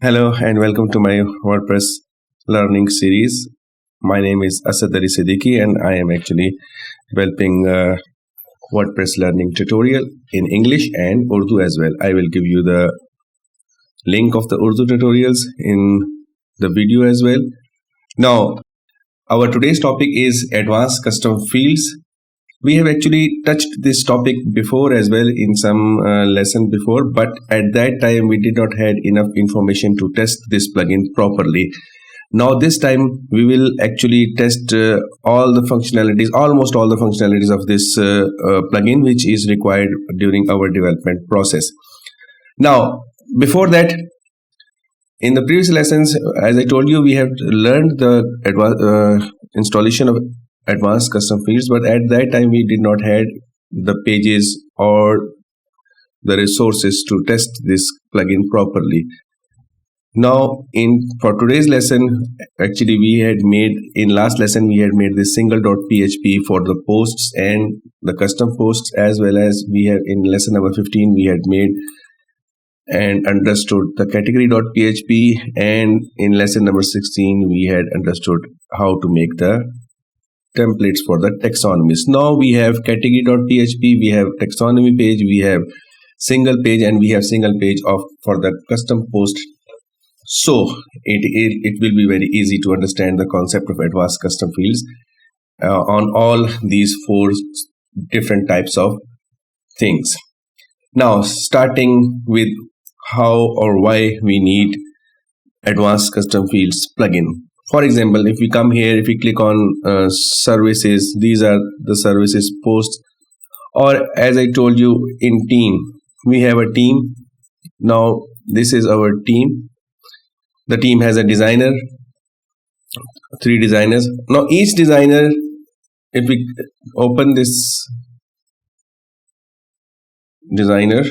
Hello and welcome to my WordPress learning series. My name is Asad Ali Siddiqui and I am actually developing a WordPress learning tutorial in English and Urdu as well. I will give you the link of the Urdu tutorials in the video as well. Now, our today's topic is advanced custom fields. We have actually touched this topic before as well in some lesson before, but at that time we did not have enough information to test this plugin properly. Now this time we will actually test almost all the functionalities of this plugin which is required during our development process. Now before that, in the previous lessons, as I told you, we have learned the installation of advanced custom fields, but at that time we did not have the pages or the resources to test this plugin properly. Now for today's lesson, actually in last lesson we had made this single.php for the posts and the custom posts, as well as we have in lesson number 15 we had made and understood the category.php, and in lesson number 16 we had understood how to make the templates for the taxonomies. Now we have category.php, we have taxonomy page, we have single page, and we have single page for the custom post. So it will be very easy to understand the concept of advanced custom fields on all these four different types of things. Now starting with how or why we need advanced custom fields plugin. For example, if we come here, if we click on services, these are the services posts, or as I told you, in team, we have a team. Now this is our team. The team has a designer, 3 designers. Now each designer, if we open this designer,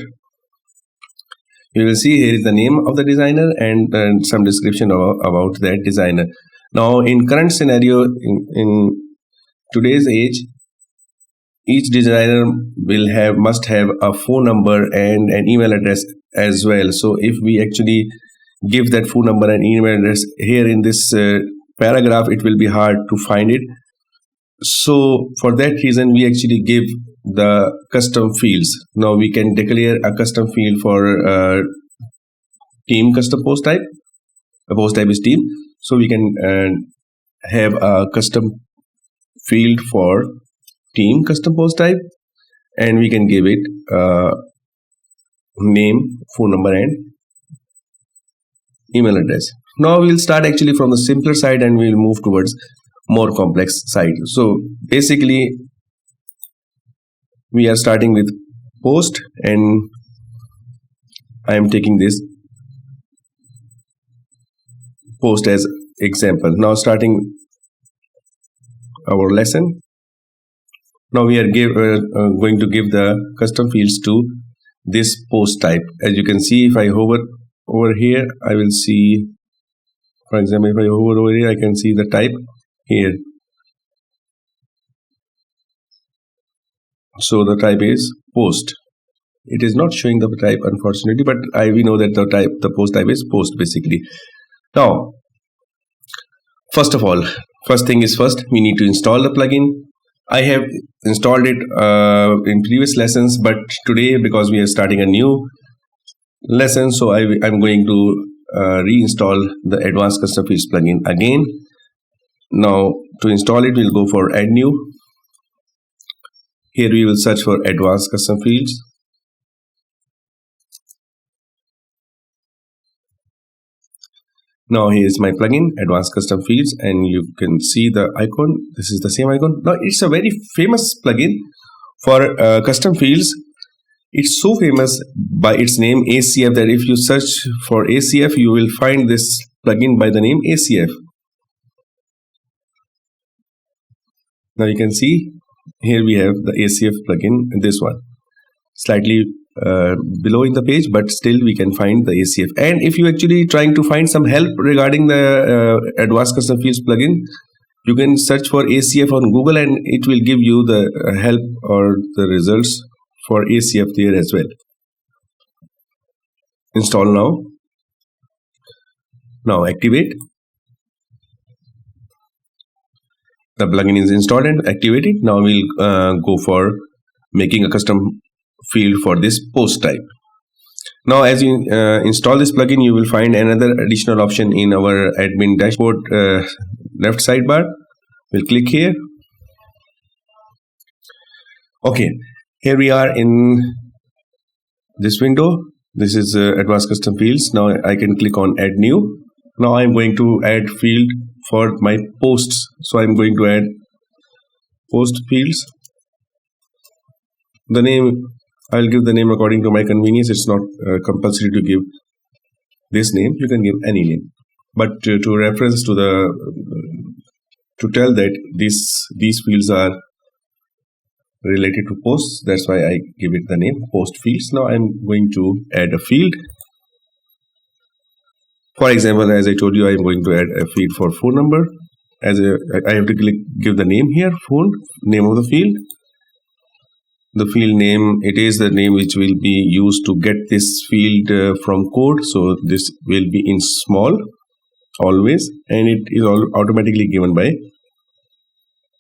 you will see here is the name of the designer and some description about that designer. Now in current scenario, in today's age, each designer must have a phone number and an email address as well. So if we actually give that phone number and email address here in this paragraph, it will be hard to find it. So for that reason we actually give the custom fields. Now we can declare a custom field for team custom post type. The post type is team, so we can have a custom field for team custom post type, and we can give it name, phone number, and email address. Now we'll start actually from the simpler side and we'll move towards more complex side. So basically we are starting with post, and I am taking this post as example. Now starting our lesson. Now we are going to give the custom fields to this post type. As you can see, if I hover over here, I will see, for example, if I hover over here, I can see the type here. So the type is post. It is not showing the type, unfortunately, but we know that the post type is post basically. Now, first of all, first thing is first, we need to install the plugin. I have installed it in previous lessons, but today, because we are starting a new lesson, so I'm going to reinstall the advanced custom fields plugin again. Now to install it, we'll go for add new. Here we will search for advanced custom fields. Now here is my plugin, advanced custom fields, and you can see the icon. This is the same icon. Now it's a very famous plugin for custom fields. It's so famous by its name ACF that if you search for ACF, you will find this plugin by the name ACF. Now you can see here we have the ACF plugin, this one, slightly below in the page, but still we can find the ACF. And if you actually trying to find some help regarding the advanced custom fields plugin, you can search for ACF on Google and it will give you the help or the results for ACF there as well. Install now. Now activate. The plugin is installed and activated. Now we'll go for making a custom field for this post type. Now as you install this plugin, you will find another additional option in our admin dashboard left sidebar. We'll click here. Okay, here we are in this window. This is advanced custom fields. Now I can click on add new. Now I'm going to add field for my posts. So I'm going to add post fields. The name, I'll give the name according to my convenience. It's not compulsory to give this name. You can give any name, but to reference to to tell that these fields are related to posts, that's why I give it the name post fields. Now I'm going to add a field. For example, as I told you, I'm going to add a field for phone number. I have to give the name here, phone, name of the field. The field name, it is the name which will be used to get this field from code. So this will be in small always, and it is automatically given by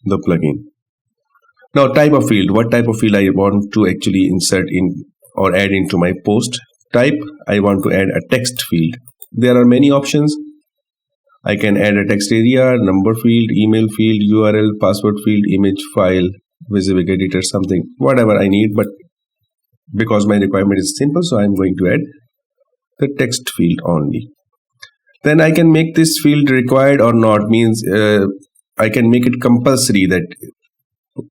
the plugin. Now type of field, what type of field I want to actually insert in or add into my post type. I want to add a text field. There are many options. I can add a text area, number field, email field, URL, password field, image file, WYSIWYG editor, something, whatever I need. But because my requirement is simple, so I'm going to add the text field only. Then I can make this field required or not, means I can make it compulsory that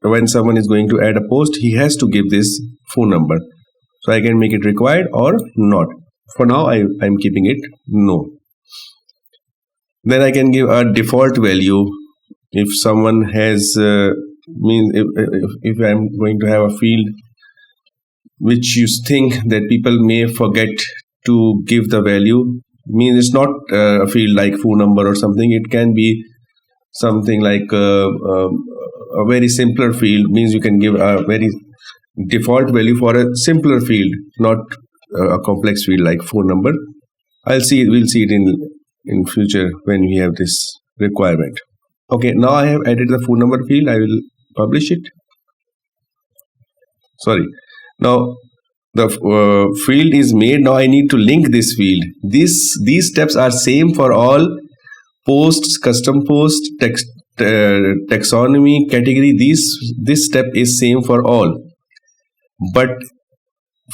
when someone is going to add a post, he has to give this phone number. So I can make it required or not. For now, I'm keeping it no. Then I can give a default value. If someone has, if I'm going to have a field which you think that people may forget to give the value, means it's not a field like phone number or something. It can be something like a very simpler field, means you can give a very default value for a simpler field, not a complex field like phone number. We'll see it in future when we have this requirement. Okay, now I have added the phone number field. I will publish it. Sorry. Now the field is made. Now I need to link this field. These steps are same for all posts, custom post, text, taxonomy, category. This step is same for all. But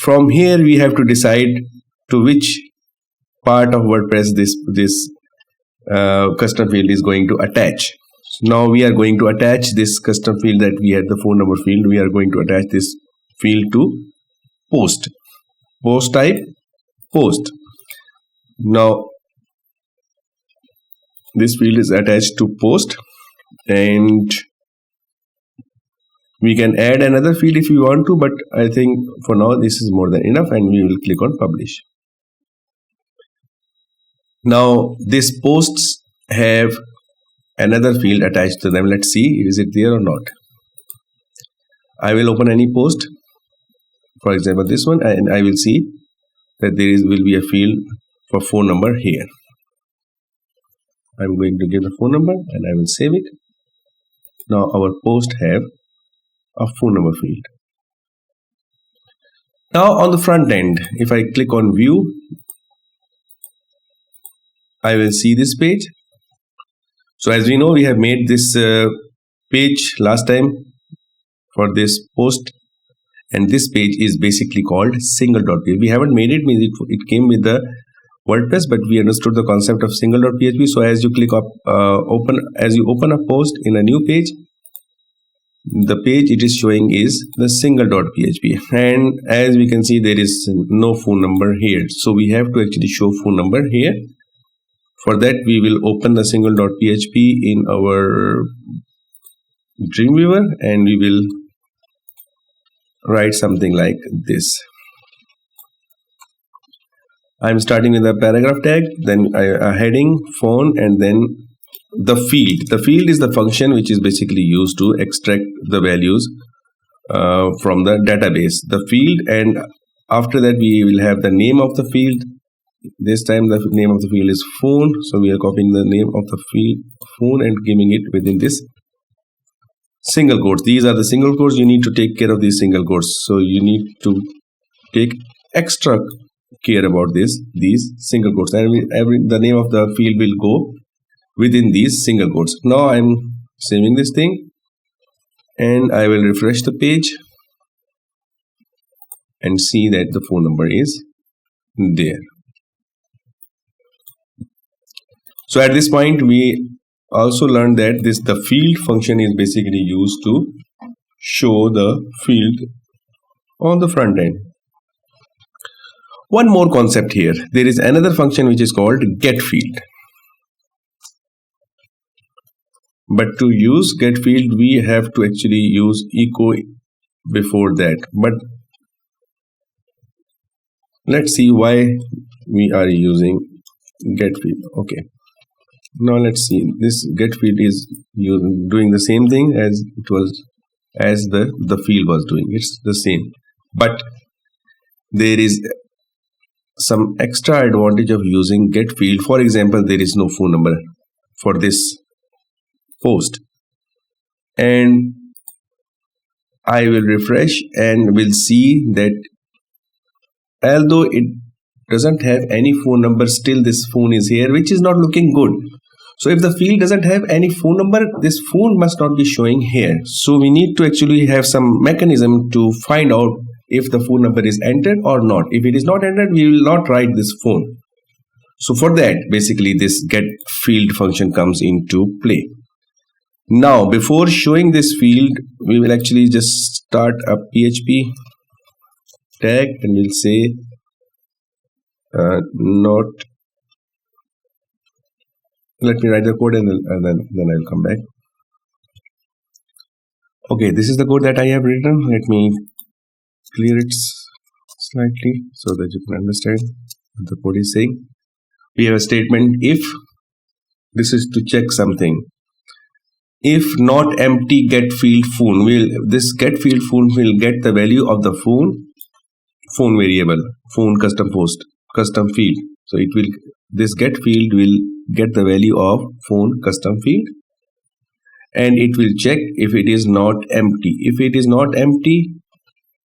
from here we have to decide to which part of WordPress this custom field is going to attach. Now we are going to attach this custom field that we had, the phone number field. We are going to attach this field to post type, post. Now this field is attached to post, and we can add another field if we want to, but I think for now this is more than enough, and we will click on publish. Now these posts have another field attached to them. Let's see, is it there or not. I will open any post, for example this one, and I will see that will be a field for phone number here. I'm going to give the phone number and I will save it. Now our post have a phone number field. Now on the front end, if I click on view, I will see this page. So as we know, we have made this page last time for this post, and this page is basically called single.php. We haven't made it, means it came with the WordPress, but we understood the concept of single.php. So as you click up as you open a post in a new page, the page it is showing is the single.php, and as we can see, there is no phone number here. So we have to actually show phone number here. For that, we will open the single.php in our Dreamweaver, and we will write something like this. I'm starting with a paragraph tag, then a heading, phone, and then the field. The field is the function which is basically used to extract the values from the database. The field, and after that we will have the name of the field, This time the name of the field is phone, so we are copying the name of the field phone and giving it within this single quotes. These are the single quotes. You need to take care of these single quotes, so you need to take extra care about these single quotes, and the name of the field will go within these single quotes. Now I'm saving this thing and I will refresh the page and see that the phone number is there. So at this point we also learned that the field function is basically used to show the field on the front end. One more concept here. There is another function which is called get field. But to use get field, we have to actually use echo before that. But let's see why we are using get field. Okay. Now let's see. This get field is doing the same thing as it was as the field was doing. It's the same. But there is some extra advantage of using get field. For example, there is no phone number for this post, and I will refresh and will see that although it doesn't have any phone number, still this phone is here, which is not looking good. So if the field doesn't have any phone number, this phone must not be showing here. So we need to actually have some mechanism to find out if the phone number is entered or not. If it is not entered, we will not write this phone. So for that, basically this get field function comes into play. Now before showing this field, we will actually just start a PHP tag and we'll say not. Let me write the code and then I'll come back. Okay, this is the code that I have written. Let me clear it slightly so that you can understand what the code is saying. We have a statement if. This is to check something. If not empty get field phone, this get field phone will get the value of the phone variable, phone custom field. So it will, this get field will get the value of phone custom field, and it will check if it is not empty. If it is not empty,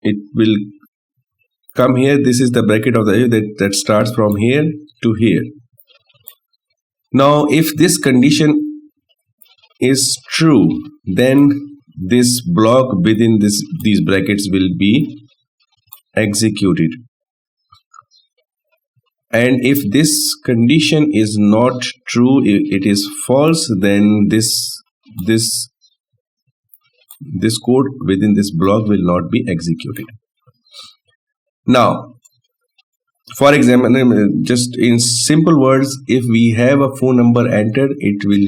it will come here. This is the bracket of the that starts from here to here. Now if this condition is true, then this block within these brackets will be executed, and if this condition is not true, it is false, then this code within this block will not be executed. Now for example, just in simple words, if we have a phone number entered, it will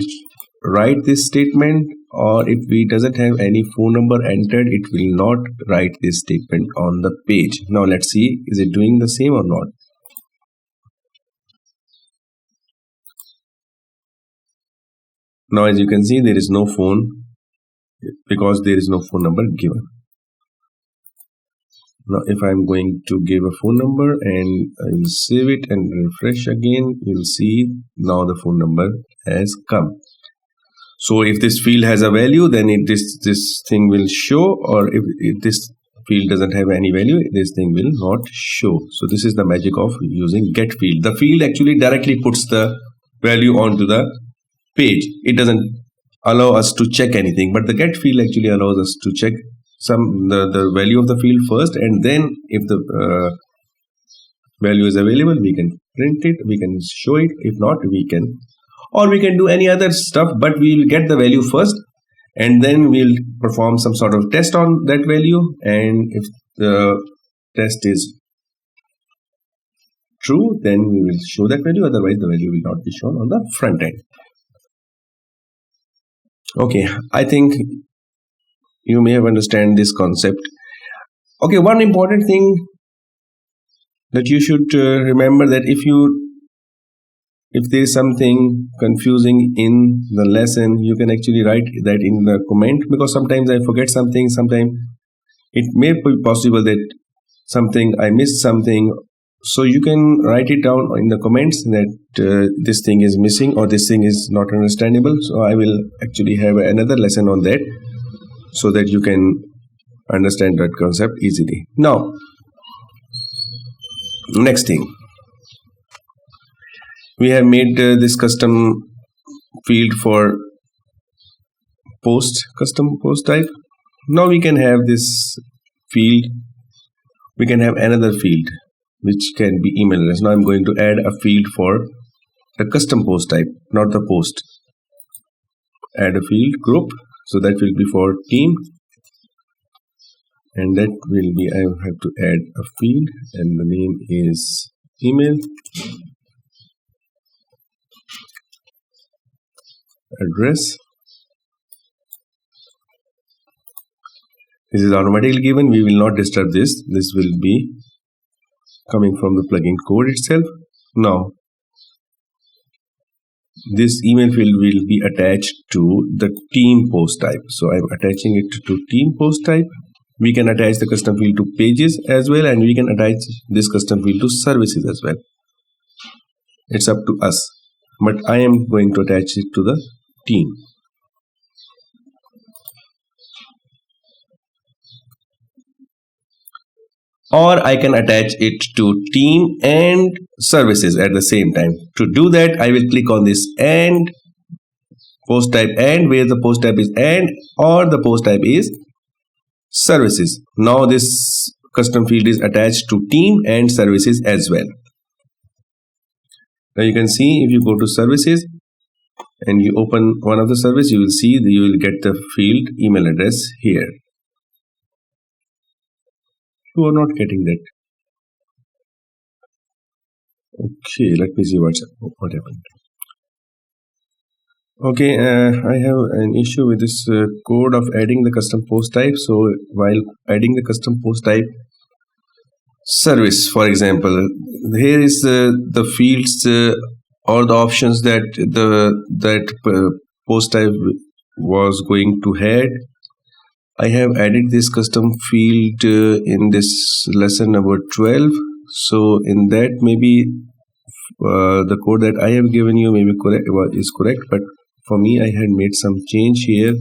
write this statement, or if we doesn't have any phone number entered, it will not write this statement on the page. Now let's see, is it doing the same or not? Now as you can see, there is no phone because there is no phone number given. Now if I'm going to give a phone number and I will save it and refresh again, you'll see now the phone number has come. So if this field has a value, then this thing will show, or if this field doesn't have any value, this thing will not show. So this is the magic of using get field. The field actually directly puts the value onto the page. It doesn't allow us to check anything, but the get field actually allows us to check the value of the field first, and then if the value is available, we can print it, we can show it. If not, we can do any other stuff, but we'll get the value first and then we'll perform some sort of test on that value, and if the test is true, then we will show that value, otherwise the value will not be shown on the front end. Okay, I think you may have understand this concept. Okay, one important thing that you should remember, that if there is something confusing in the lesson, you can actually write that in the comment, because sometimes I forget something, sometimes it may be possible that I missed something, So you can write it down in the comments that this thing is missing or this thing is not understandable. So I will actually have another lesson on that so that you can understand that concept easily. Now, next thing, we have made this custom field for custom post type. Now we can have this field, we can have another field which can be email address. Now I'm going to add a field for the custom post type, not the post. Add a field group, so that will be for team, and that will be, I have to add a field and the name is email address. This is automatically given, we will not disturb this. This will be coming from the plugin code itself. Now this email field will be attached to the team post type, so I'm attaching it to team post type. We can attach the custom field to pages as well, and we can attach this custom field to services as well. It's up to us, but I am going to attach it to the team. Or I can attach it to team and services at the same time. To do that, I will click on this and post type, and where the post type is and, or the post type is services. Now this custom field is attached to team and services as well. Now you can see, if you go to services and you open one of the service, you will see that you will get the field email address here. You are not getting that. Okay, let me see what happened. Okay, I have an issue with this code of adding the custom post type. So while adding the custom post type service, for example, here is the fields or the options that post type was going to have. I have added this custom field in this lesson number 12. So in that, maybe the code that I have given you maybe is correct, but for me I had made some change here,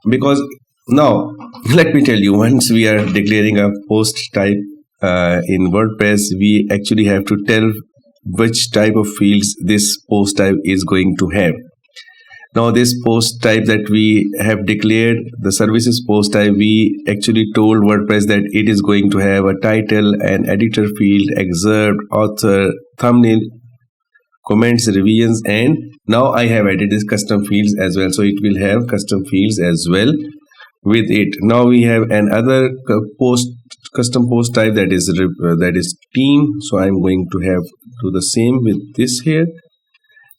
because now let me tell you, once we are declaring a post type in WordPress, we actually have to tell which type of fields this post type is going to have. Now this post type that we have declared, the services post type, we actually told WordPress that it is going to have a title, an editor field, excerpt, author, thumbnail, comments, revisions, and now I have added this custom fields as well. So it will have custom fields as well with it. Now we have another custom post type that is team. So I'm going to have do the same with this here.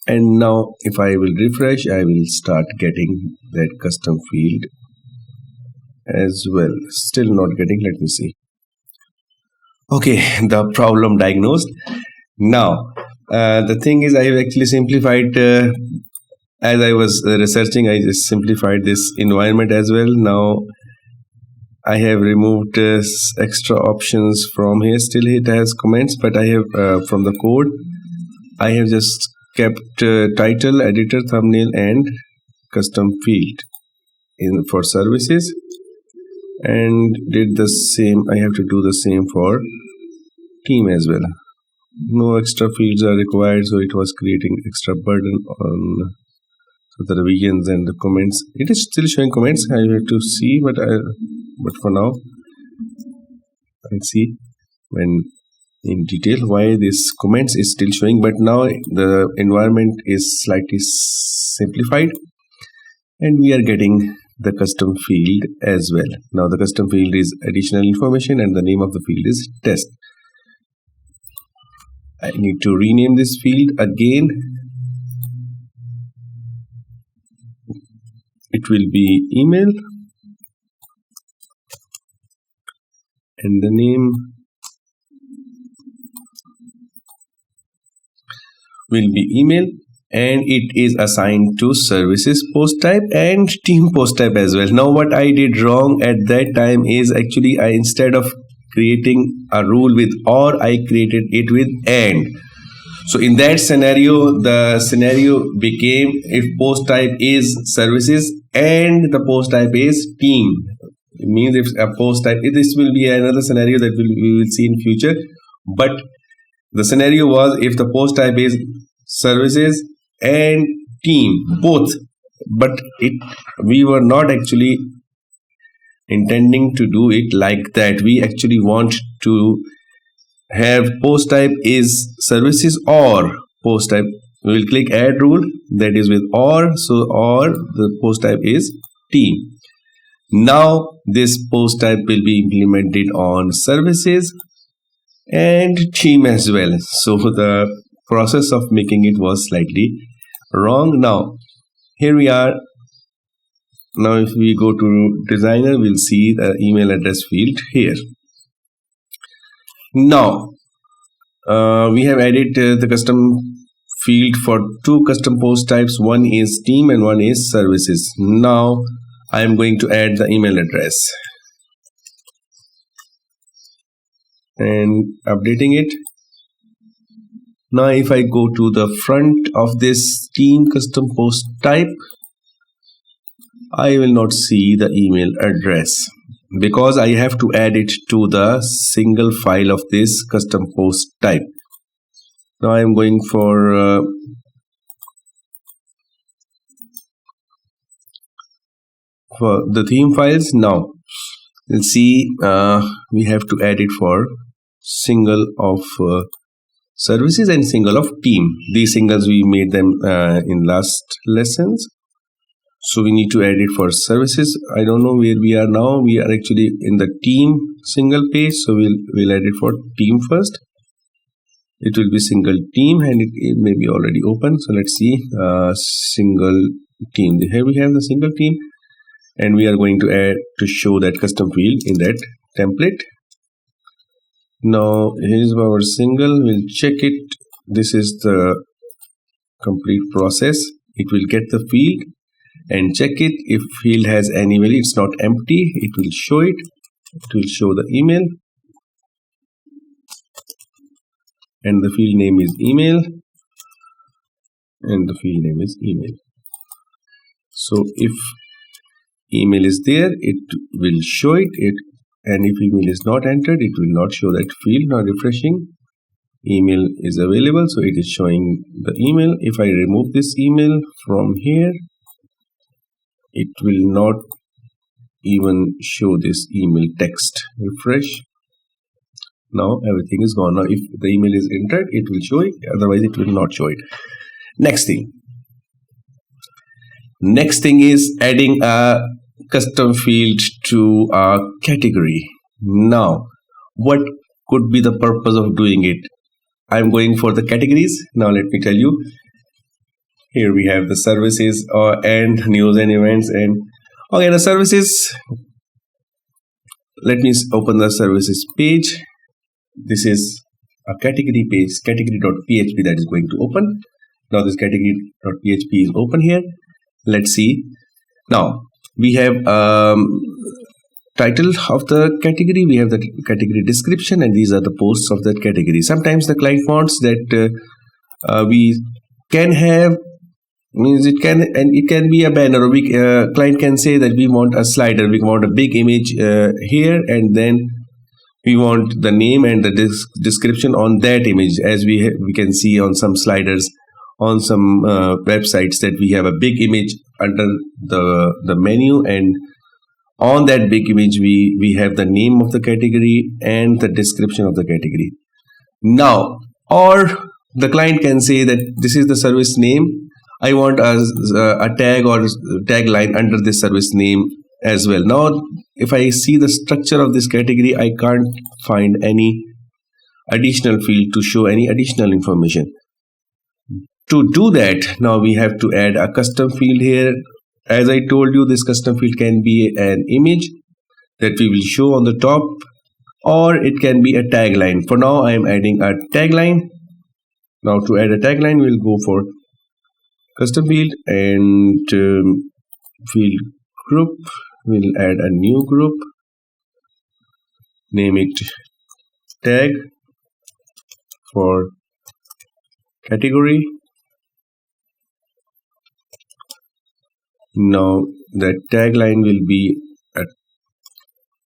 And now if I will refresh, I will start getting that custom field as well. Still not getting, let me see. Okay, the problem diagnosed. Now the thing is, I have actually simplified, as I was researching, I just simplified this environment as well. Now I have removed extra options from here. Still it has comments, but I have from the code, I have just kept title, editor, thumbnail, and custom field for services, and did the same. I have to do the same for team as well. No extra fields are required, so it was creating extra burden on the revisions and the comments. It is still showing comments. I have to see, but for now I'll see when in detail why this comments is still showing, but now the environment is slightly simplified and we are getting the custom field as well. Now the custom field is additional information and the name of the field is test. I need to rename this field again. It will be email and the name will be email, and it is assigned to services post type and team post type as well. Now what I did wrong at that time is, actually I, instead of creating a rule with or, I created it with and. So in that scenario, the scenario became if post type is services and the post type is team. It means if a post type, this will be another scenario that we will see in future. But the scenario was if the post type is services and team, both. But we were not actually intending to do it like that. We actually want to have post type is services or post type. We will click add rule, that is with or. So or the post type is team. Now this post type will be implemented on services and team as well. So the process of making it was slightly wrong. Now here we are. Now if we go to designer, we'll see the email address field here. Now we have added the custom field for two custom post types. One is team and one is services. Now I am going to add the email address and updating it. Now if I go to the front of this team custom post type, I will not see the email address because I have to add it to the single file of this custom post type. Now I am going for the theme files. Now you'll see we have to add it for single of services and single of team. These singles we made them in last lessons. So we need to add it for services. I don't know where we are now. We are actually in the team single page. So we'll add it for team first. It will be single team and it may be already open. So let's see single team. Here we have the single team and we are going to add to show that custom field in that template. Now here's our single. We'll check it. This is the complete process. It will get the field and check it. If field has any value, it's not empty, it will show it. It will show the email and the field name is email and the field name is email. So if email is there, it will show it, and if email is not entered, it will not show that field. Now refreshing, email is available, so it is showing the email. If I remove this email from here, it will not even show this email text. Refresh. Now everything is gone. Now if the email is entered, it will show it, otherwise it will not show it. Next thing is adding a custom field to a category. Now what could be the purpose of doing it? I'm going for the categories. Now let me tell you. Here we have the services and news and events, and okay, the services. Let me open the services page. This is a category page, category.php, that is going to open. Now this category.php is open here. Let's see. Now we have title of the category, we have the category description, and these are the posts of that category. Sometimes the client wants that we can have, means it can be a banner, or client can say that we want a slider, we want a big image here, and then we want the name and the description on that image, as we can see on some sliders on some websites, that we have a big image under the menu, and on that big image we have the name of the category and the description of the category. Now, or the client can say that this is the service name, I want a tag or tagline under this service name as well. Now if I see the structure of this category, I can't find any additional field to show any additional information. To do that, now we have to add a custom field here. As I told you, this custom field can be an image that we will show on the top, or it can be a tagline. For now I am adding a tagline. Now to add a tagline, we'll go for custom field and field group. We'll add a new group name it tag for category. Now that tagline will be a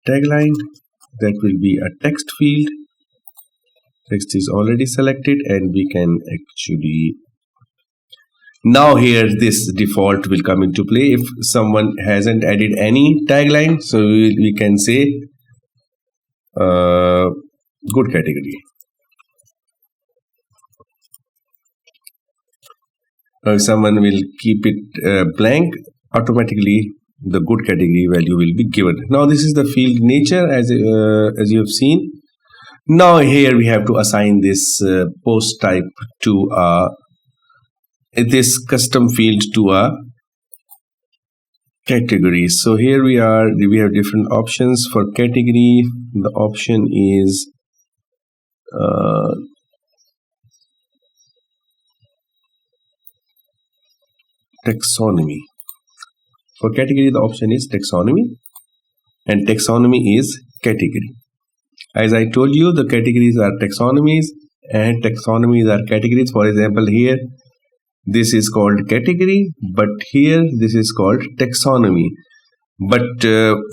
tagline, that will be a text field. Text is already selected, and we can actually, now here this default will come into play. If someone hasn't added any tagline, so we can say good category. If someone will keep it blank, automatically the good category value will be given. Now this is the field nature, as you have seen. Now here we have to assign this post type to this custom field to a category. So here we have different options for category. The option is taxonomy. For category, the option is taxonomy, and taxonomy is category. As I told you, the categories are taxonomies and taxonomies are categories. For example, here this is called category, but here this is called taxonomy. But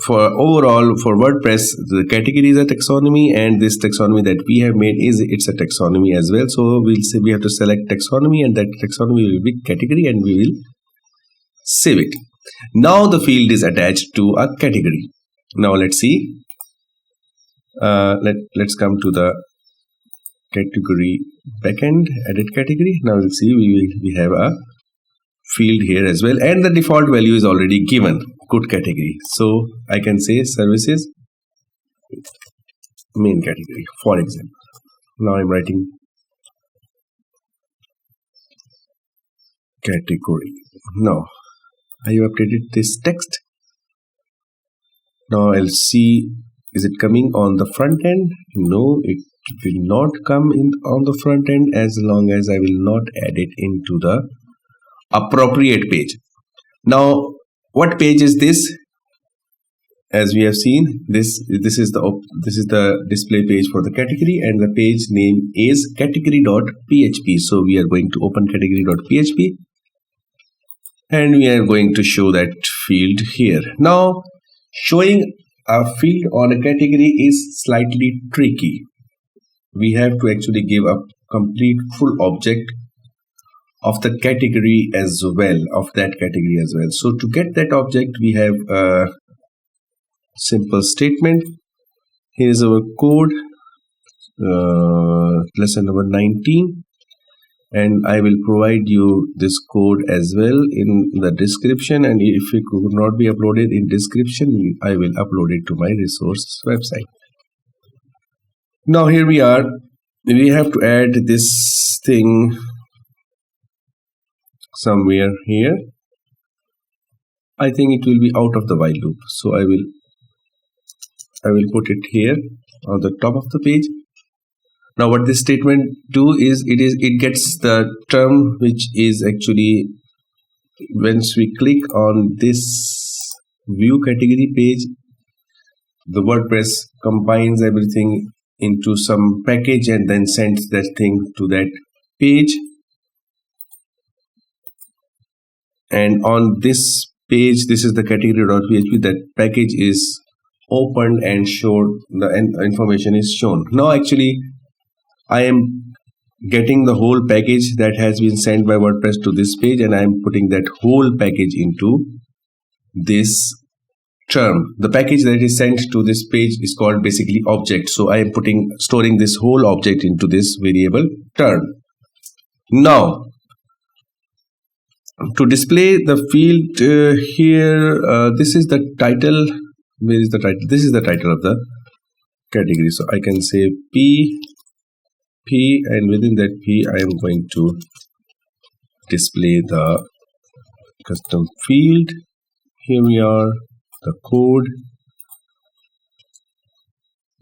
for overall, for WordPress, the category is a taxonomy, and this taxonomy that we have made it's a taxonomy as well. So we'll say we have to select taxonomy, and that taxonomy will be category, and we will save it. Now the field is attached to a category. Now let's see. Let's come to the category backend, edit category. Now we'll see we have a field here as well, and the default value is already given, good category. So I can say services main category, for example. Now I'm writing category. Now I have updated this text. Now I'll see, is it coming on the front end? No, it will not come in on the front end as long as I will not add it into the appropriate page. Now what page is this? As we have seen, this is the display page for the category, and the page name is category.php. So we are going to open category.php, and we are going to show that field here. Now showing a field on a category is slightly tricky. We have to actually give a complete full object of the category as well, So to get that object, we have a simple statement. Here is our code, lesson number 19, and I will provide you this code as well in the description, and if it could not be uploaded in description, I will upload it to my resource website. Now here we are. We have to add this thing somewhere here. I think it will be out of the while loop, so I will put it here on the top of the page. Now what this statement do is it gets the term which is actually, once we click on this view category page, the WordPress combines everything into some package and then sends that thing to that page. And on this page, this is the category.php, that package is opened and showed, the information is shown. Now actually I am getting the whole package that has been sent by WordPress to this page, and I am putting that whole package into this term. The package that is sent to this page is called basically object. So I am storing this whole object into this variable term. Now to display the field here, this is the title. Where is the title? This is the title of the category. So I can say P, and within that P I am going to display the custom field. Here we are, the code,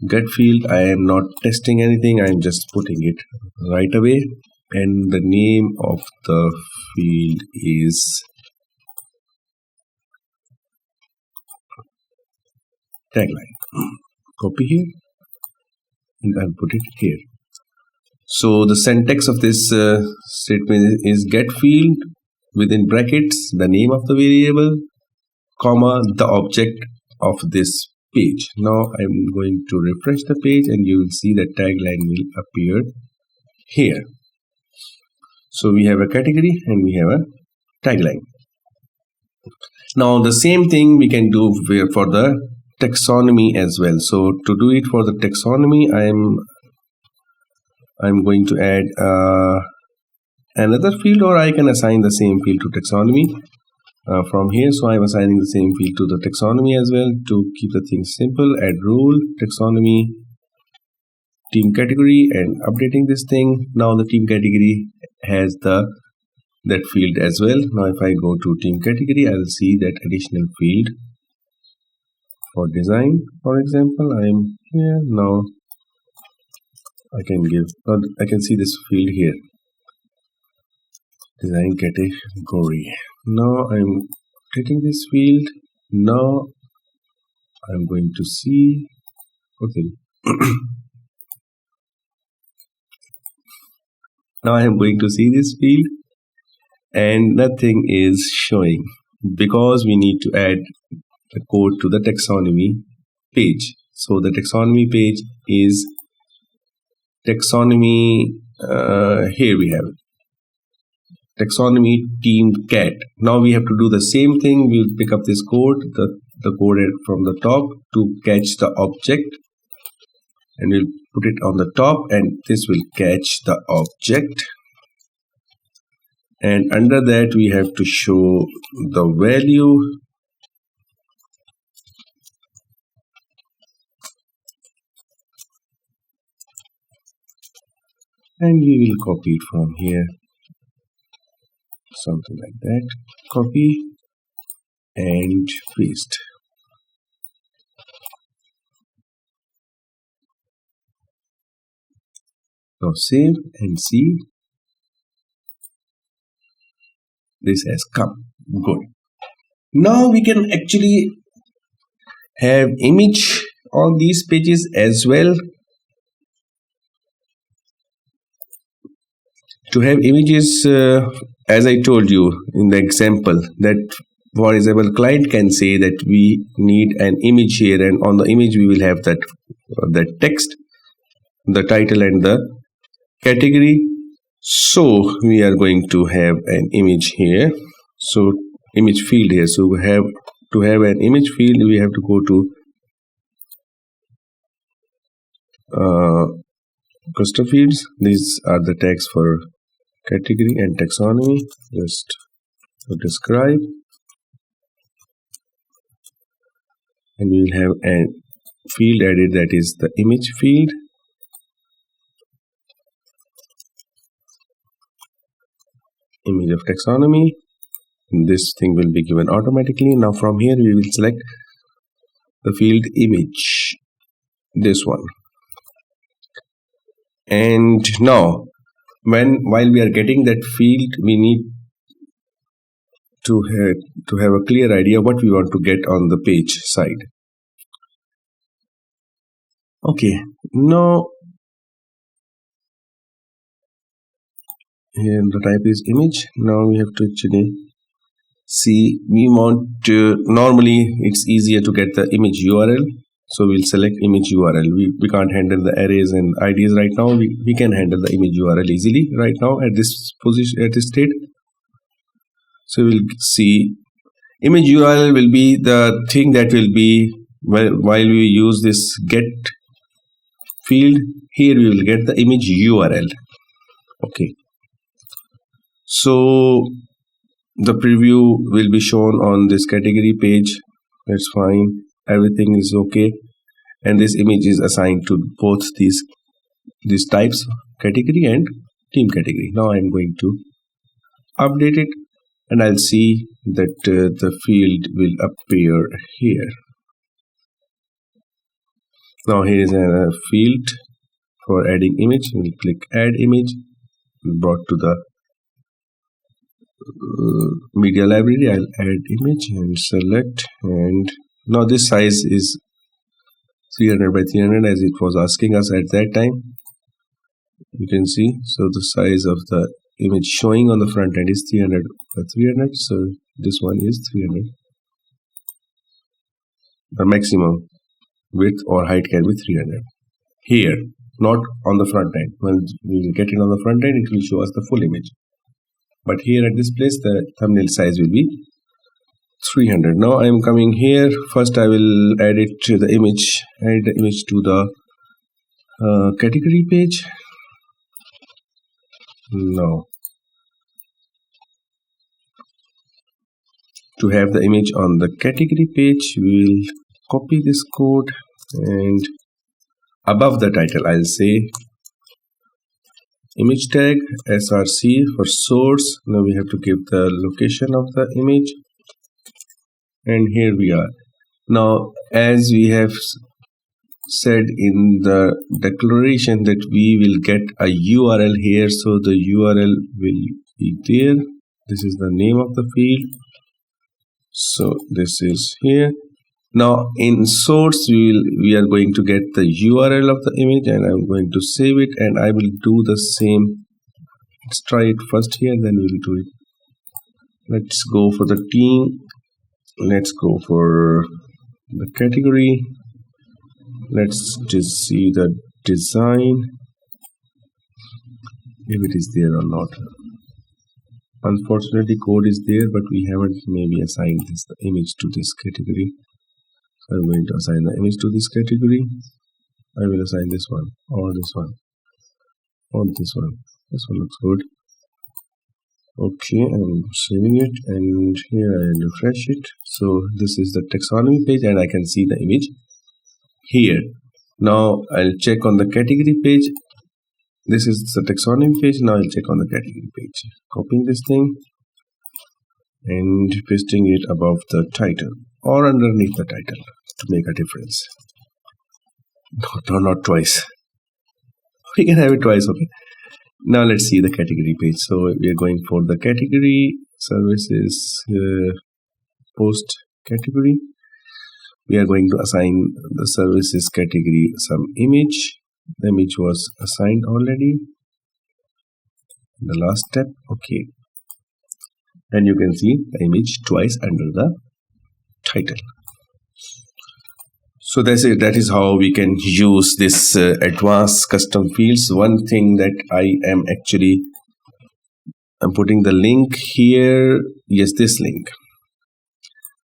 get field. I am not testing anything, I am just putting it right away, and the name of the field is tagline. Copy here, and I'll put it here. So the syntax of this statement is get field within brackets the name of the variable, comma, the object of this page. Now I'm going to refresh the page and you will see that tagline will appear here. So we have a category and we have a tagline. Now the same thing we can do for the taxonomy as well. So to do it for the taxonomy, I'm going to add another field, or I can assign the same field to taxonomy from here. So I'm assigning the same field to the taxonomy as well to keep the things simple. Add rule, taxonomy, team category, and updating this thing. Now the team category has that field as well. Now if I go to team category, I'll see that additional field for design. For example, I'm here now. I can see this field here, design category. Now I'm getting this field. Now I'm going to see, okay. Now I am going to see this field and nothing is showing because we need to add the code to the taxonomy page. So the taxonomy page is taxonomy, here we have taxonomy team cat. Now we have to do the same thing. We'll pick up this code, the code from the top to catch the object, and we'll put it on the top, and this will catch the object, and under that we have to show the value, and we will copy it from here, something like that. Copy and paste. Now save and see. This has come. Good. Now we can actually have image on these pages as well. To have images, as I told you in the example, that for example client can say that we need an image here, and on the image we will have that text, the title and the category. So we are going to have an image here, so image field here. So we have to have an image field, we have to go to custom fields. These are the tags for category and taxonomy. Just to describe, and we will have a field added, that is the image field. Image of taxonomy. This thing will be given automatically. Now from here we will select the field image, this one. And now while we are getting that field, we need to have a clear idea what we want to get on the page side. Okay, now here the type is image. Now we have to actually see, we want normally it's easier to get the image URL, so we'll select image URL. We can't handle the arrays and IDs right now. We can handle the image URL easily right now at this position, at this state. So we'll see image URL will be the thing that will be while we use this get field here, we will get the image URL. Okay, so the preview will be shown on this category page. That's fine, everything is okay, and this image is assigned to both these types, category and team category. Now I'm going to update it, and I'll see that the field will appear here. Now here is a field for adding image. We'll click add image, brought to the media library. I'll add image and select, and now this size is 300 by 300 as it was asking us at that time. You can see, so the size of the image showing on the front end is 300 by 300. So this one is 300. The maximum width or height can be 300. Here, not on the front end. When we will get it on the front end, it will show us the full image. But here at this place, the thumbnail size will be 300. Now I am coming here. First I will add it to the image. Add the image to the category page. Now, to have the image on the category page, we will copy this code, and above the title I'll say image tag src for source. Now we have to give the location of the image, and here we are. Now, as we have said in the declaration that we will get a URL here, so the URL will be there. This is the name of the field, so this is here. Now in source we are going to get the URL of the image, and I'm going to save it, and I will do the same. Let's try it first here, then we will do it. Let's go for the team. Let's go for the category. Let's just see the design, if it is there or not. Unfortunately, code is there, but we haven't maybe assigned the image to this category. So I'm going to assign the image to this category. I will assign this one, or this one, or this one. This one looks good. Okay, I'm saving it, and here I refresh it. So this is the taxonomy page, and I can see the image here. Now I'll check on the category page. This is the taxonomy page. Now I'll check on the category page. Copying this thing and pasting it above the title or underneath the title to make a difference. No, not twice. We can have it twice, okay. Now let's see the category page. So we are going for the category services post category. We are going to assign the services category some image. The image was assigned already. The last step, okay. And you can see the image twice under the title. So that's it. That is how we can use this advanced custom fields. One thing that I'm putting the link here. Yes, this link.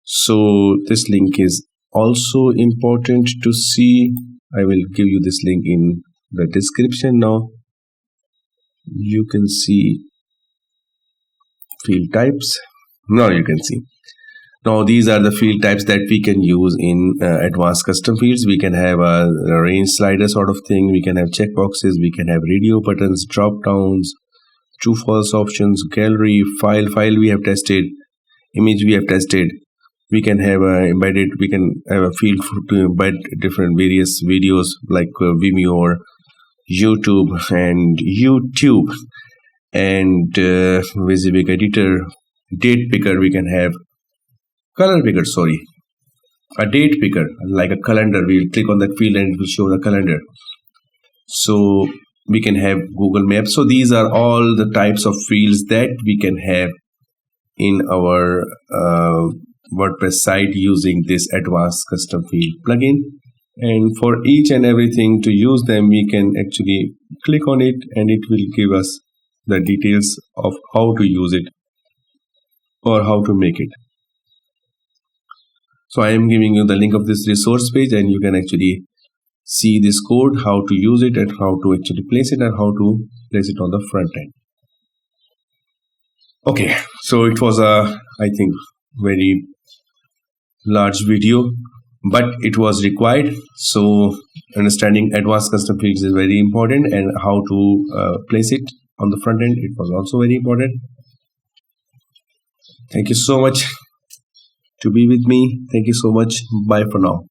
So this link is also important to see. I will give you this link in the description. Now you can see field types. Now you can see. Now these are the field types that we can use in advanced custom fields. We can have a range slider sort of thing. We can have checkboxes. We can have radio buttons, drop downs, true false options, gallery, file we have tested, image we have tested. We can have embedded. We can have a field to embed different various videos like Vimeo or YouTube and WYSIWYG editor, date picker. We can have color picker. A date picker like a calendar. We'll click on that field and it will show the calendar. So we can have Google Maps. So these are all the types of fields that we can have in our WordPress site using this advanced custom field plugin. And for each and everything to use them, we can actually click on it and it will give us the details of how to use it or how to make it. So I am giving you the link of this resource page, and you can actually see this code, how to use it and how to actually place it and how to place it on the front end. Okay, so it was I think very large video, but it was required. So understanding advanced custom fields is very important, and how to place it on the front end, it was also very important. Thank you so much to be with me. Thank you so much. Bye for now.